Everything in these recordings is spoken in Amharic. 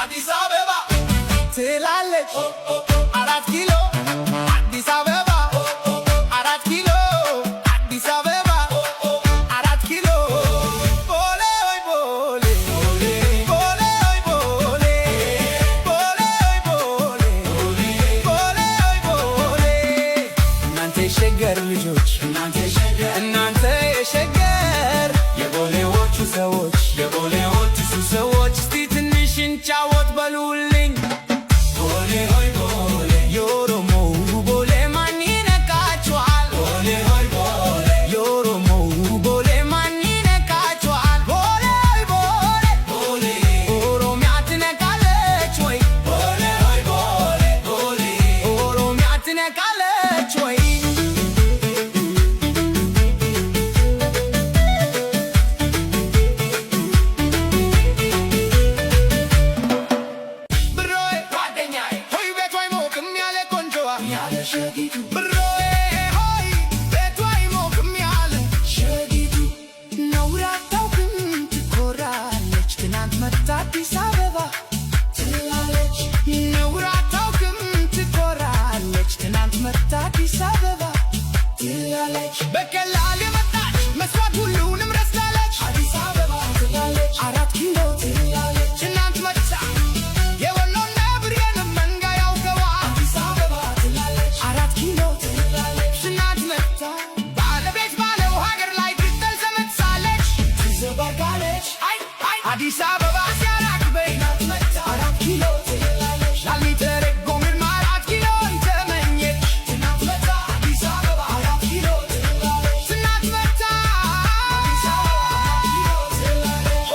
አዲስ አበባ ትላለች 4 ኪሎ አዲስ አበባ 4 ኪሎ አዲስ አበባ 4 ኪሎ ቦሌ ወይ ቦሌ ቦሌ ወይ ቦሌ ቦሌ ወይ ቦሌ ቦሌ ወይ ቦሌ እናንተ የሸገር ልጆች እናንተ የሸገር የቦሌዎቹ ሰዎች የቦሌዎቹ ሰዎች እስቲ ትንሽ እንጫወት በሉልኝ። ቦሌ ሆይ ቦሌ የኦሮሞ ቦሌ ማን ይነካችኋል? ቦሌ ሆይ ቦሌ የኦሮሞ ቦሌ ማን ይነካችኋል? ቦሌ ሆይ ቦሌ ቦሌ ኦሮሚያ ትነካለች ወይ? ቦሌ ሆይ ቦሌ ቦሌ ኦሮሚያ ትነካለች ወይ? ብሮዬ ሆይ ቤቷ አይሞቅም ያለ ሸጊቱ ነውር አታውቅም ትኮራለች። ትናንት መጣ አዲስ አበባ ትላለች። ነውር አታውቅም ትኮራለች። ትናንት መጣ አዲስ አበባ ትላለች። በቀላል የመጣች መስዋዕት ሁሉንም ረስታለች። አዲስ አበባ ትላለች። 4 ኪሎ ትላለች። ትናንት መጣ አዲስ አበባ ሲያራግበኝ 4 ኪሎ ትላለች። ላልሚተረጎምን 4 ኪሎ ተመኘች። ትናንት መጣ አዲስ አበባ 4 ኪሎ ትላለች። ትናንት መጣ አዲስ አበባ 4 ኪሎ ትላለች።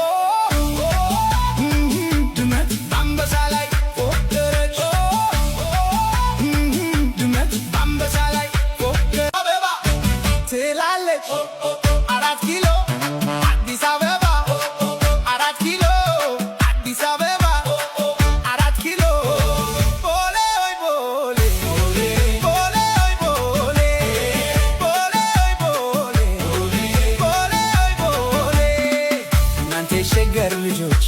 ድመት በአንበሳ ላይ ፎከረች። ድመት በአንበሳ ላይ ፎከረች። አበባ ትላለች 4 ኪሎ አዲስ አበባ የሸገር ልጆች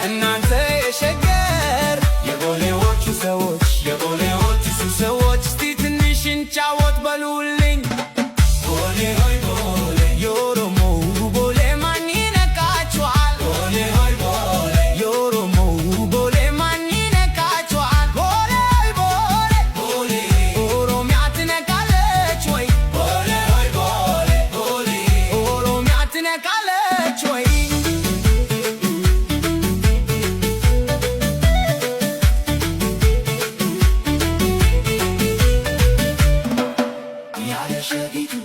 እናንተ የሸገር የቦሌዎቹ ሰዎች የቦሌዎቹ ሰዎች እስቲ ትንሽ እንጫወት በሉልኝ። ቦሌ ሆይ ቦሌ የኦሮሞ ቦሌ ማን ይነካችኋል? ቦሌ ሆይ ቦሌ የኦሮሞ ቦሌ ማን ይነካችኋል? ቦሌ ሆይ ቦሌ ቦሌ ኦሮሚያ ትነካለች ወይ? ቦሌ ሆይ ቦሌ ቦሌ ኦሮሚያ ትነካለች ወይ?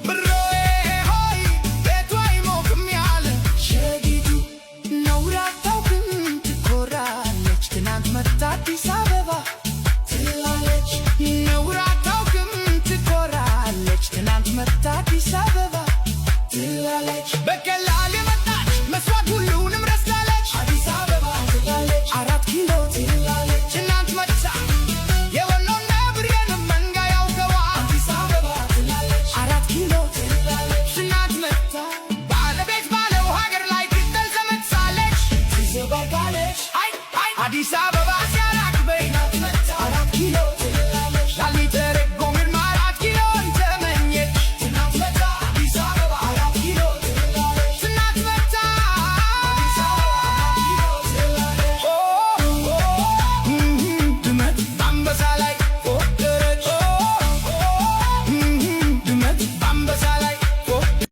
ብሮዬ ሆይ ቤቷ አይሞቅም ያለ ሸጊቱ ነውር አታውቅም ትኮራለች። ትናንት መጣ አዲስ አበባ ትላለች። ነውር አታውቅም ትኮራለች። ትናንት መጣ አዲስ አበባ ትላለች። በቀላል የመጣች መስዋዕት ሁሉንም ረስታለች። አዲስ አበባ ትላለች። 4 ኪሎ ትላለች። ትናንት መጣ አዲስ አበባ